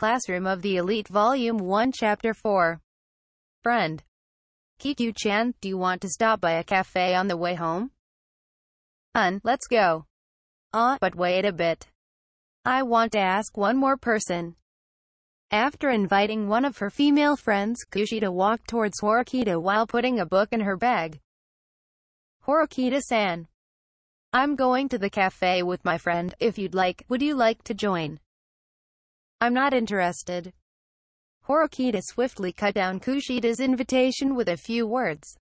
classroom of the elite Volume 1 Chapter 4. Friend. Kiku-chan, do you want to stop by a cafe on the way home? Let's go. But wait a bit. I want to ask one more person. After inviting one of her female friends, Kushida walked towards Horikita while putting a book in her bag. Horikita-san. I'm going to the cafe with my friend. If you'd like, would you like to join? I'm not interested. Horikita swiftly cut down Kushida's invitation with a few words.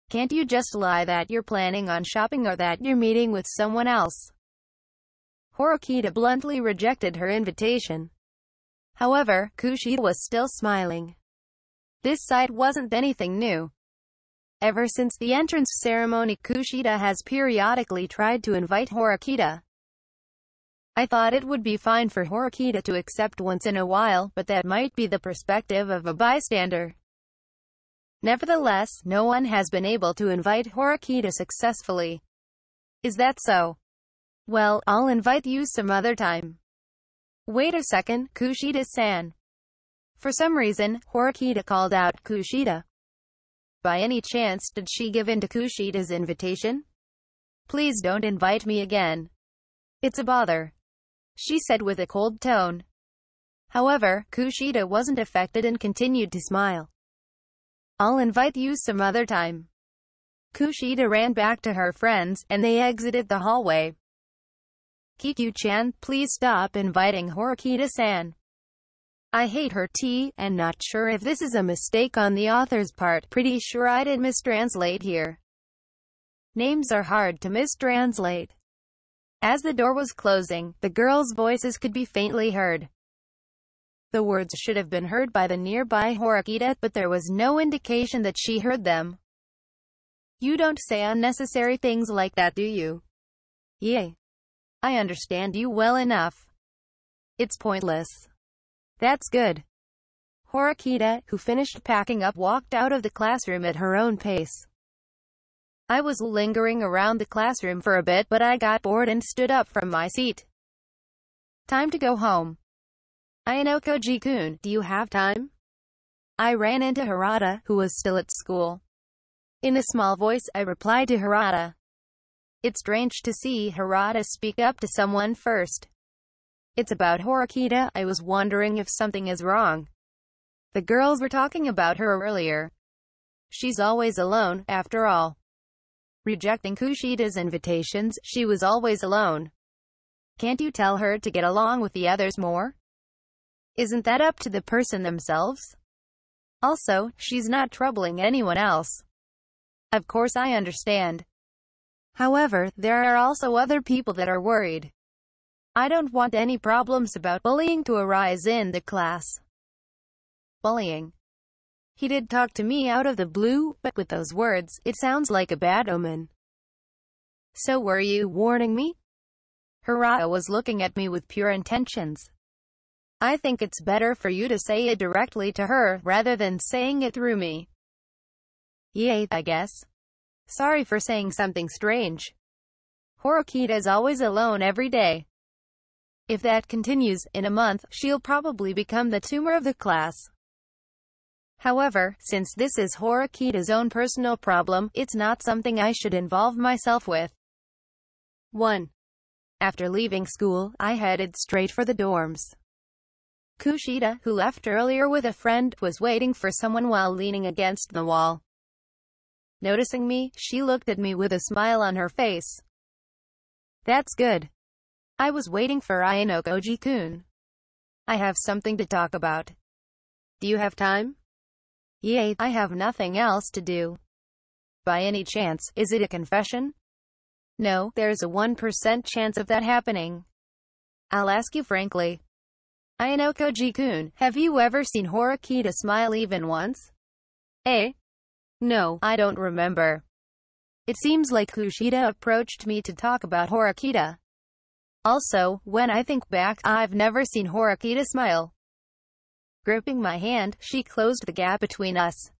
Can't you just lie that you're planning on shopping or that you're meeting with someone else? Horikita bluntly rejected her invitation. However, Kushida was still smiling. This sight wasn't anything new. Ever since the entrance ceremony, Kushida has periodically tried to invite Horikita. I thought it would be fine for Horikita to accept once in a while, but that might be the perspective of a bystander. Nevertheless, no one has been able to invite Horikita successfully. Is that so? Well, I'll invite you some other time. Wait a second, Kushida-san. For some reason, Horikita called out Kushida. By any chance, did she give in to Kushida's invitation? Please don't invite me again. It's a bother, she said with a cold tone. However, Kushida wasn't affected and continued to smile. I'll invite you some other time. Kushida ran back to her friends, and they exited the hallway. Kiku-chan, please stop inviting Horikita-san. I hate her tea, and not sure if this is a mistake on the author's part. Pretty sure I did mistranslate here. Names are hard to mistranslate. As the door was closing, the girls' voices could be faintly heard. The words should have been heard by the nearby Horikita, but there was no indication that she heard them. You don't say unnecessary things like that, do you? Yay. I understand you well enough. It's pointless. That's good. Horikita, who finished packing up, walked out of the classroom at her own pace. I was lingering around the classroom for a bit, but I got bored and stood up from my seat. Time to go home. Ayanokoji-kun, do you have time? I ran into Hirata, who was still at school. In a small voice, I replied to Hirata. It's strange to see Hirata speak up to someone first. It's about Horikita. I was wondering if something is wrong. The girls were talking about her earlier. She's always alone, after all. Rejecting Kushida's invitations, she was always alone. Can't you tell her to get along with the others more? Isn't that up to the person themselves? Also, she's not troubling anyone else. Of course I understand. However, there are also other people that are worried. I don't want any problems about bullying to arise in the class. Bullying. He did talk to me out of the blue, but with those words, it sounds like a bad omen. So were you warning me? Hirata was looking at me with pure intentions. I think it's better for you to say it directly to her, rather than saying it through me. Yay, I guess. Sorry for saying something strange. Horikita's always alone every day. If that continues, in a month, she'll probably become the tumor of the class. However, since this is Horikita's own personal problem, it's not something I should involve myself with. 1. After leaving school, I headed straight for the dorms. Kushida, who left earlier with a friend, was waiting for someone while leaning against the wall. Noticing me, she looked at me with a smile on her face. That's good. I was waiting for Ayanokoji-kun. I have something to talk about. Do you have time? Yay, I have nothing else to do. By any chance, is it a confession? No, there's a 1% chance of that happening. I'll ask you frankly. Ayanokoji-kun, have you ever seen Horikita smile even once? Eh? No, I don't remember. It seems like Kushida approached me to talk about Horikita. Also, when I think back, I've never seen Horikita smile. Gripping my hand, she closed the gap between us.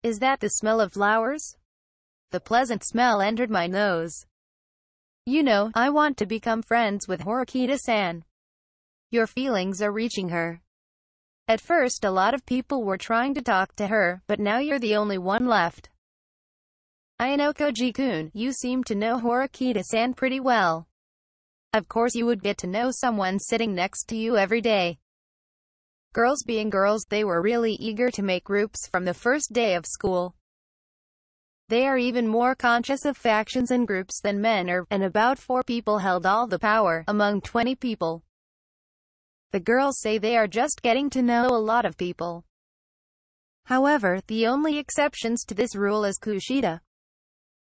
Is that the smell of flowers? The pleasant smell entered my nose. You know, I want to become friends with Horikita-san. Your feelings are reaching her. At first a lot of people were trying to talk to her, but now you're the only one left. Ayanokoji-kun, you seem to know Horikita-san pretty well. Of course you would get to know someone sitting next to you every day. Girls being girls, they were really eager to make groups from the first day of school. They are even more conscious of factions and groups than men are, and about 4 people held all the power, among 20 people. The girls say they are just getting to know a lot of people. However, the only exceptions to this rule is Kushida.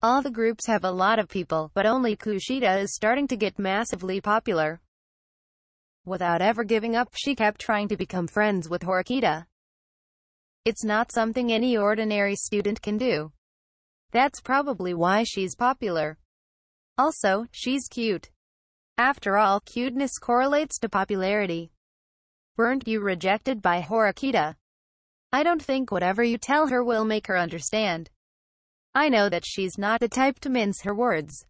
All the groups have a lot of people, but only Kushida is starting to get massively popular. Without ever giving up, she kept trying to become friends with Horikita. It's not something any ordinary student can do. That's probably why she's popular. Also, she's cute. After all, cuteness correlates to popularity. Weren't you rejected by Horikita? I don't think whatever you tell her will make her understand. I know that she's not the type to mince her words.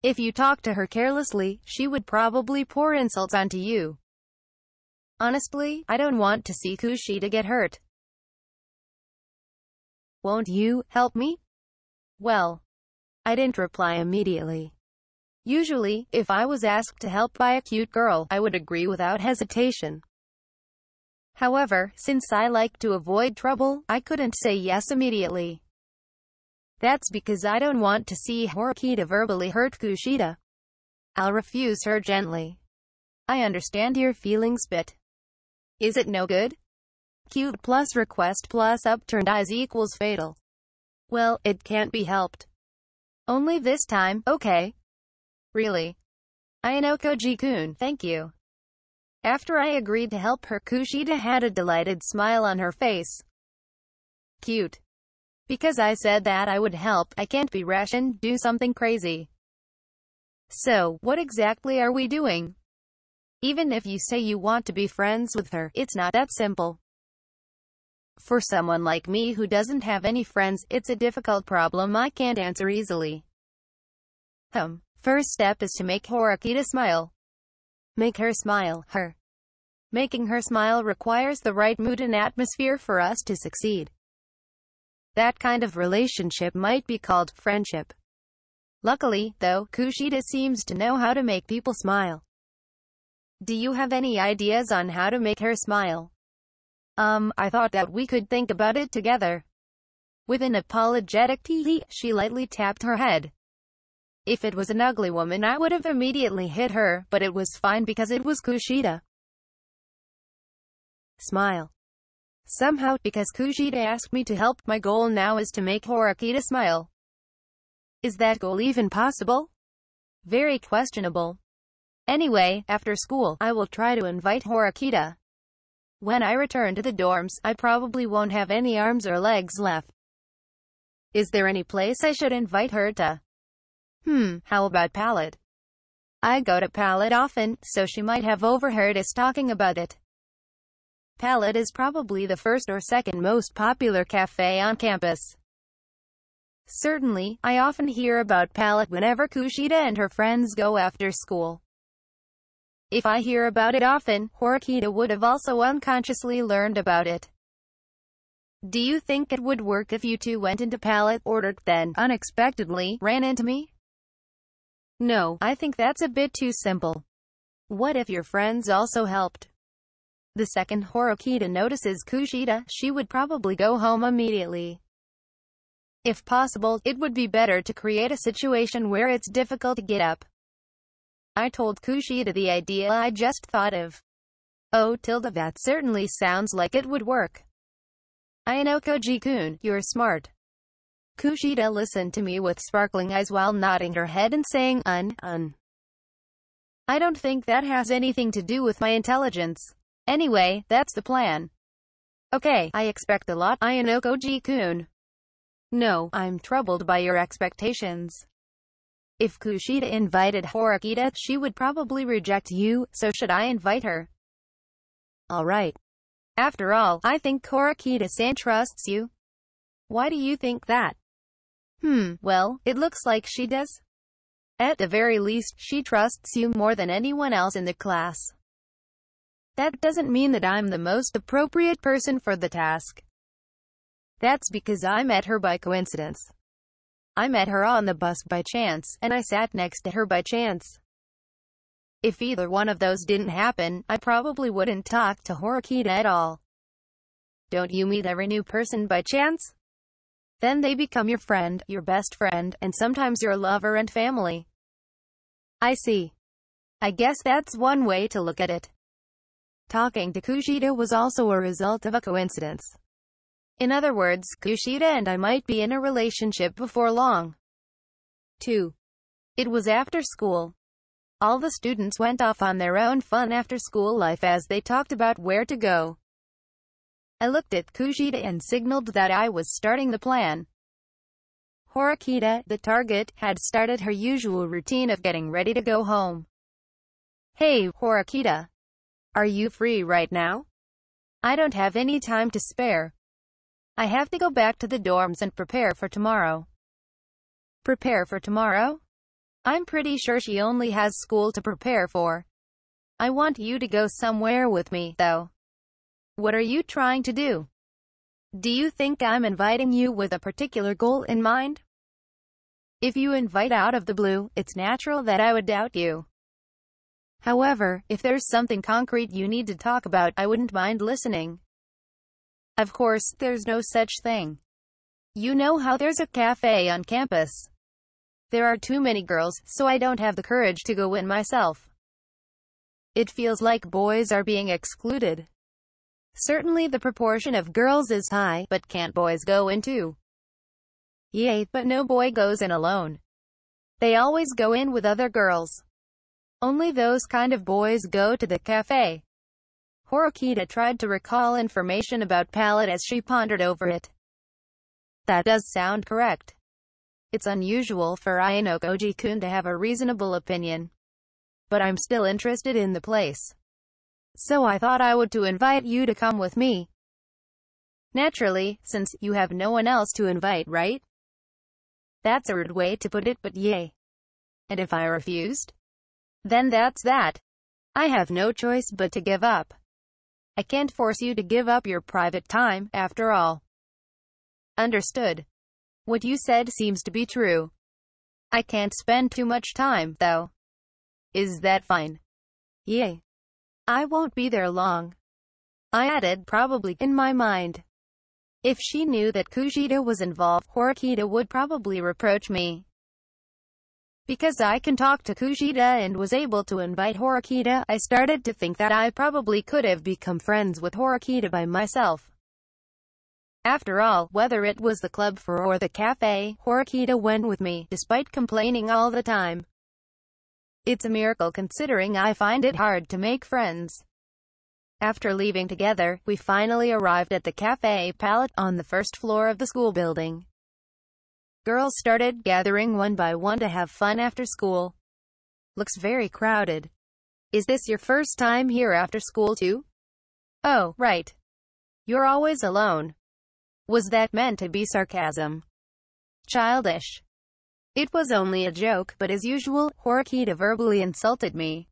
If you talk to her carelessly, she would probably pour insults onto you. Honestly, I don't want to see Kushida get hurt. Won't you help me? Well, I didn't reply immediately. Usually, if I was asked to help by a cute girl, I would agree without hesitation. However, since I like to avoid trouble, I couldn't say yes immediately. That's because I don't want to see Horikita verbally hurt Kushida. I'll refuse her gently. I understand your feelings, but is it no good? Cute plus request plus upturned eyes equals fatal. Well, it can't be helped. Only this time, okay? Really? Ayanokoji-kun, thank you. After I agreed to help her, Kushida had a delighted smile on her face. Cute. Because I said that I would help, I can't be rash and do something crazy. So, what exactly are we doing? Even if you say you want to be friends with her, it's not that simple. For someone like me who doesn't have any friends, it's a difficult problem I can't answer easily. First step is to make Horikita smile. Make her smile, her. Making her smile requires the right mood and atmosphere for us to succeed. That kind of relationship might be called friendship. Luckily, though, Kushida seems to know how to make people smile. Do you have any ideas on how to make her smile? I thought that we could think about it together. With an apologetic tee-hee, she lightly tapped her head. If it was an ugly woman, I would have immediately hit her, but it was fine because it was Kushida. Smile. Somehow, because Kushida asked me to help, my goal now is to make Horikita smile. Is that goal even possible? Very questionable. Anyway, after school, I will try to invite Horikita. When I return to the dorms, I probably won't have any arms or legs left. Is there any place I should invite her to? How about Palette? I go to Palette often, so she might have overheard us talking about it. Palette is probably the first or second most popular cafe on campus. Certainly, I often hear about Palette whenever Kushida and her friends go after school. If I hear about it often, Horikita would have also unconsciously learned about it. Do you think it would work if you two went into Palette, ordered, then, unexpectedly, ran into me? No, I think that's a bit too simple. What if your friends also helped? The second Horikita notices Kushida, she would probably go home immediately. If possible, it would be better to create a situation where it's difficult to get up. I told Kushida the idea I just thought of. Oh, that certainly sounds like it would work. Ayanokoji-kun, you're smart. Kushida listened to me with sparkling eyes while nodding her head and saying, I don't think that has anything to do with my intelligence. Anyway, that's the plan. Okay, I expect a lot, Ayanokoji-kun. No, I'm troubled by your expectations. If Kushida invited Horikita, she would probably reject you, so should I invite her? Alright. After all, I think Horikita-san trusts you. Why do you think that? Well, it looks like she does. At the very least, she trusts you more than anyone else in the class. That doesn't mean that I'm the most appropriate person for the task. That's because I met her by coincidence. I met her on the bus by chance, and I sat next to her by chance. If either one of those didn't happen, I probably wouldn't talk to Horikita at all. Don't you meet every new person by chance? Then they become your friend, your best friend, and sometimes your lover and family. I see. I guess that's one way to look at it. Talking to Kushida was also a result of a coincidence. In other words, Kushida and I might be in a relationship before long. 2. It was after school. All the students went off on their own fun after-school life as they talked about where to go. I looked at Kushida and signaled that I was starting the plan. Horikita, the target, had started her usual routine of getting ready to go home. Hey, Horikita. Are you free right now? I don't have any time to spare. I have to go back to the dorms and prepare for tomorrow. Prepare for tomorrow? I'm pretty sure she only has school to prepare for. I want you to go somewhere with me, though. What are you trying to do? Do you think I'm inviting you with a particular goal in mind? If you invite out of the blue, it's natural that I would doubt you. However, if there's something concrete you need to talk about, I wouldn't mind listening. Of course, there's no such thing. You know how there's a cafe on campus. There are too many girls, so I don't have the courage to go in myself. It feels like boys are being excluded. Certainly the proportion of girls is high, but can't boys go in too? Yay, but no boy goes in alone. They always go in with other girls. Only those kind of boys go to the cafe. Horikita tried to recall information about palette as she pondered over it. That does sound correct. It's unusual for Ayano-koji-kun to have a reasonable opinion. But I'm still interested in the place. So I thought I would to invite you to come with me. Naturally, since you have no one else to invite, right? That's a rude way to put it, but yay. And if I refused? Then that's that. I have no choice but to give up. I can't force you to give up your private time, after all. Understood. What you said seems to be true. I can't spend too much time, though. Is that fine? Yay. I won't be there long. I added, probably, in my mind. If she knew that Kushida was involved, Horikita would probably reproach me. Because I can talk to Kushida and was able to invite Horikita, I started to think that I probably could have become friends with Horikita by myself. After all, whether it was the club for or the cafe, Horikita went with me, despite complaining all the time. It's a miracle considering I find it hard to make friends. After leaving together, we finally arrived at the Café Palette on the first floor of the school building. Girls started gathering one by one to have fun after school. Looks very crowded. Is this your first time here after school too? Oh, right. You're always alone. Was that meant to be sarcasm? Childish. It was only a joke, but as usual, Horikita verbally insulted me.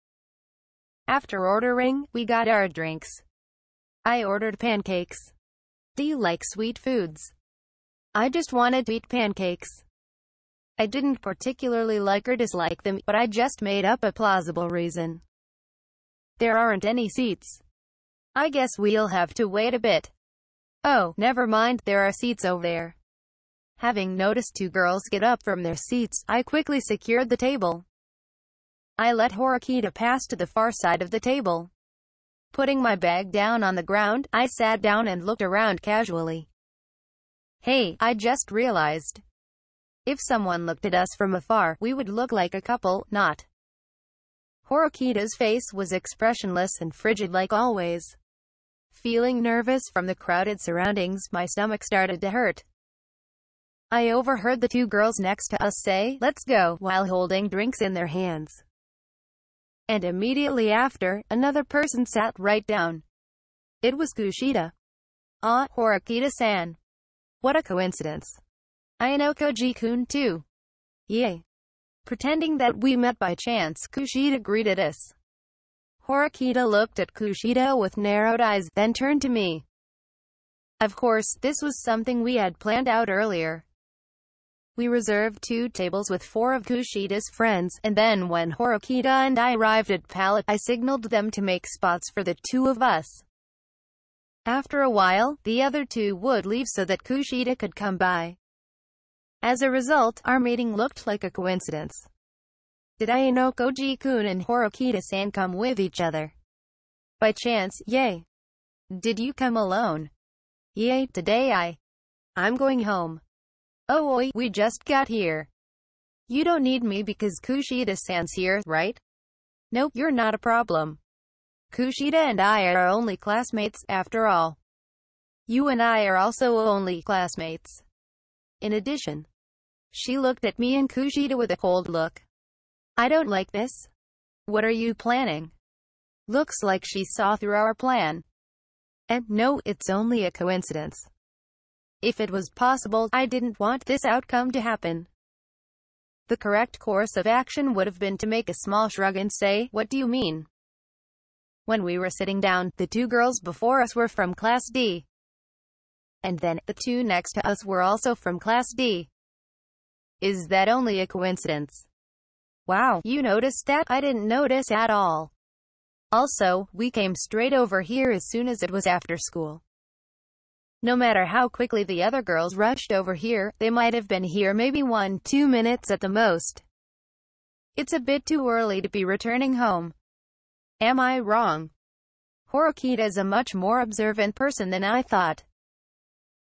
After ordering, we got our drinks. I ordered pancakes. Do you like sweet foods? I just wanted to eat pancakes. I didn't particularly like or dislike them, but I just made up a plausible reason. There aren't any seats. I guess we'll have to wait a bit. Oh, never mind, there are seats over there. Having noticed two girls get up from their seats, I quickly secured the table. I let Horikita pass to the far side of the table. Putting my bag down on the ground, I sat down and looked around casually. Hey, I just realized. If someone looked at us from afar, we would look like a couple, not. Horikita's face was expressionless and frigid like always. Feeling nervous from the crowded surroundings, my stomach started to hurt. I overheard the two girls next to us say, "Let's go," while holding drinks in their hands. And immediately after, another person sat right down. It was Kushida. Ah, Horikita-san. What a coincidence. Ayano-koji-kun too. Yay. Pretending that we met by chance, Kushida greeted us. Horikita looked at Kushida with narrowed eyes, then turned to me. Of course, this was something we had planned out earlier. We reserved 2 tables with 4 of Kushida's friends, and then when Horikita and I arrived at Palette, I signaled them to make spots for the 2 of us. After a while, the other 2 would leave so that Kushida could come by. As a result, our meeting looked like a coincidence. Did Ayano-koji-kun and Horikita-san come with each other? By chance, yay. Did you come alone? Yay, today I'm going home. Oh oi, we just got here. You don't need me because Kushida-san's here, right? Nope, you're not a problem. Kushida and I are only classmates, after all. You and I are also only classmates. In addition, she looked at me and Kushida with a cold look. I don't like this. What are you planning? Looks like she saw through our plan. And no, it's only a coincidence. If it was possible, I didn't want this outcome to happen. The correct course of action would have been to make a small shrug and say, "What do you mean?" When we were sitting down, the 2 girls before us were from Class D. And then, the 2 next to us were also from Class D. Is that only a coincidence? Wow, you noticed that? I didn't notice at all. Also, we came straight over here as soon as it was after school. No matter how quickly the other girls rushed over here, they might have been here maybe 1-2 minutes at the most. It's a bit too early to be returning home. Am I wrong? Horikita is a much more observant person than I thought.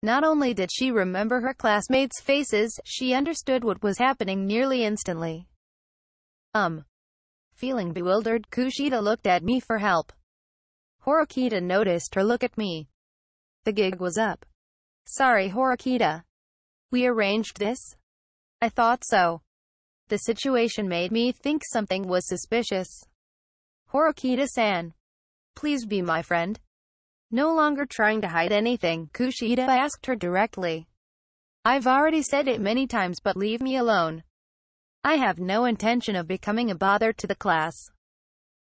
Not only did she remember her classmates' faces, she understood what was happening nearly instantly. Feeling bewildered, Kushida looked at me for help. Horikita noticed her look at me. The gig was up. Sorry, Horikita. We arranged this? I thought so. The situation made me think something was suspicious. Horikita-san, please be my friend. No longer trying to hide anything, Kushida asked her directly. I've already said it many times, but leave me alone. I have no intention of becoming a bother to the class.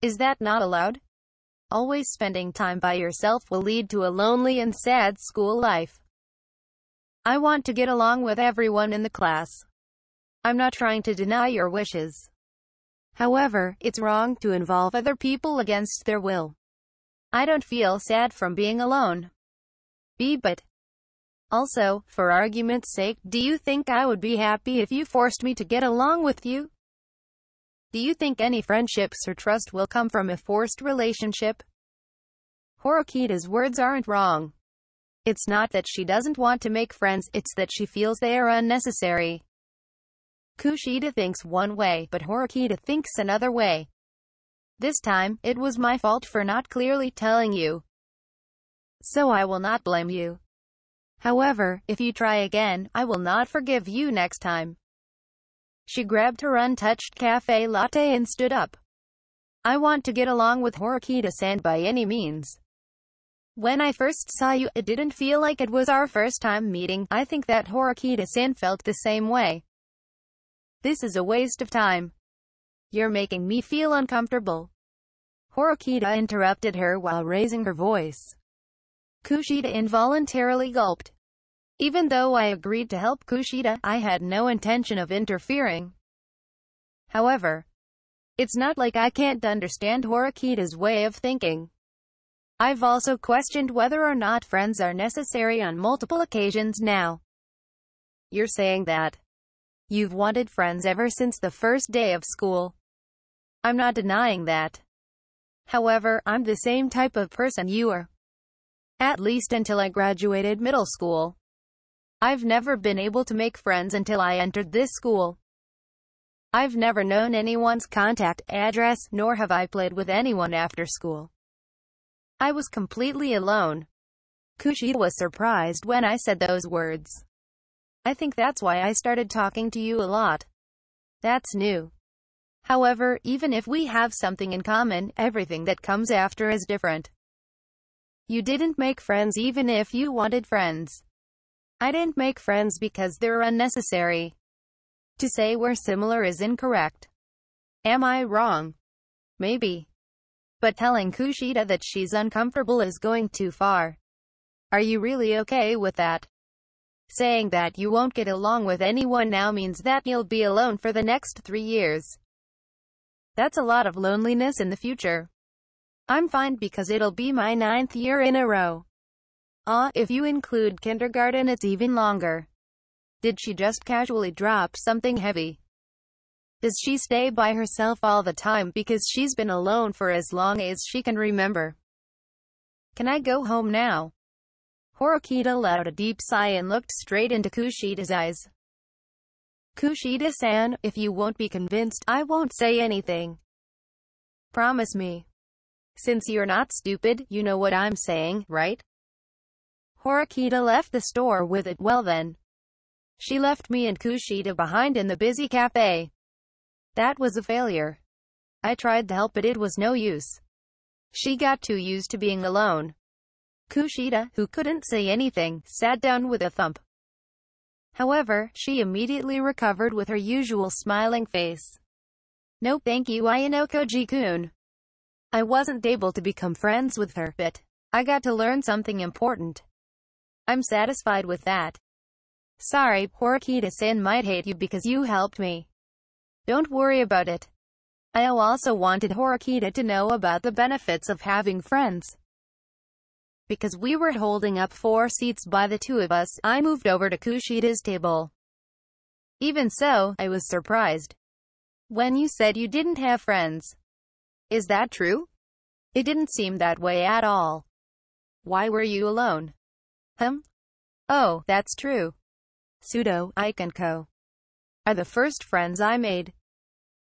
Is that not allowed? Always spending time by yourself will lead to a lonely and sad school life. I want to get along with everyone in the class. I'm not trying to deny your wishes. However, it's wrong to involve other people against their will. I don't feel sad from being alone. But also, for argument's sake, do you think I would be happy if you forced me to get along with you? Do you think any friendships or trust will come from a forced relationship? Horikita's words aren't wrong. It's not that she doesn't want to make friends, it's that she feels they are unnecessary. Kushida thinks one way, but Horikita thinks another way. This time, it was my fault for not clearly telling you. So I will not blame you. However, if you try again, I will not forgive you next time. She grabbed her untouched cafe latte and stood up. I want to get along with Horikita-san by any means. When I first saw you, it didn't feel like it was our first time meeting. I think that Horikita-san felt the same way. This is a waste of time. You're making me feel uncomfortable. Horikita interrupted her while raising her voice. Kushida involuntarily gulped. Even though I agreed to help Kushida, I had no intention of interfering. However, it's not like I can't understand Horikita's way of thinking. I've also questioned whether or not friends are necessary on multiple occasions now. You're saying that you've wanted friends ever since the first day of school. I'm not denying that. However, I'm the same type of person you are. At least until I graduated middle school. I've never been able to make friends until I entered this school. I've never known anyone's contact address, nor have I played with anyone after school. I was completely alone. Kushida was surprised when I said those words. I think that's why I started talking to you a lot. That's new. However, even if we have something in common, everything that comes after is different. You didn't make friends even if you wanted friends. I didn't make friends because they're unnecessary. To say we're similar is incorrect. Am I wrong? Maybe. But telling Kushida that she's uncomfortable is going too far. Are you really okay with that? Saying that you won't get along with anyone now means that you'll be alone for the next 3 years. That's a lot of loneliness in the future. I'm fine because it'll be my 9th year in a row. If you include kindergarten it's even longer. Did she just casually drop something heavy? Does she stay by herself all the time because she's been alone for as long as she can remember? Can I go home now? Horikita let out a deep sigh and looked straight into Kushida's eyes. Kushida-san, if you won't be convinced, I won't say anything. Promise me. Since you're not stupid, you know what I'm saying, right? Horikita left the store with it. Well then. She left me and Kushida behind in the busy cafe. That was a failure. I tried to help but it was no use. She got too used to being alone. Kushida, who couldn't say anything, sat down with a thump. However, she immediately recovered with her usual smiling face. No thank you Ayano-koji-kun. I wasn't able to become friends with her, but I got to learn something important. I'm satisfied with that. Sorry, Horikita-san might hate you because you helped me. Don't worry about it. I also wanted Horikita to know about the benefits of having friends. Because we were holding up 4 seats by the two of us, I moved over to Kushida's table. Even so, I was surprised when you said you didn't have friends. Is that true? It didn't seem that way at all. Why were you alone? Oh, that's true. Sudo, Ike and Co. are the first friends I made.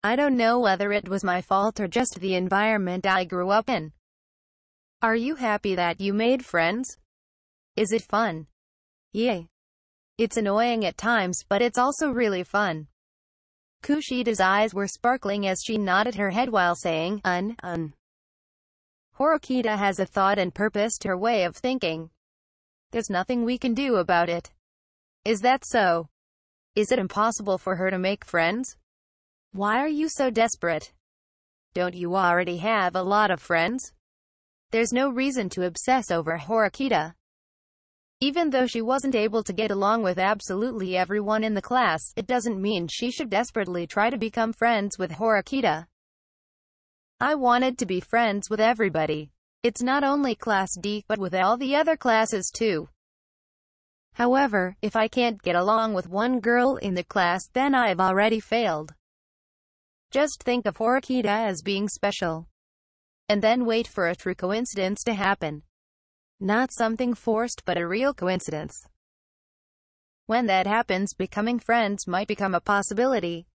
I don't know whether it was my fault or just the environment I grew up in. Are you happy that you made friends? Is it fun? Yay. It's annoying at times, but it's also really fun. Kushida's eyes were sparkling as she nodded her head while saying, Horikita has a thought and purpose to her way of thinking. There's nothing we can do about it. Is that so? Is it impossible for her to make friends? Why are you so desperate? Don't you already have a lot of friends? There's no reason to obsess over Horikita. Even though she wasn't able to get along with absolutely everyone in the class, it doesn't mean she should desperately try to become friends with Horikita. I wanted to be friends with everybody. It's not only Class D, but with all the other classes too. However, if I can't get along with one girl in the class, then I've already failed. Just think of Horikita as being special. And then wait for a true coincidence to happen. Not something forced but a real coincidence. When that happens, becoming friends might become a possibility.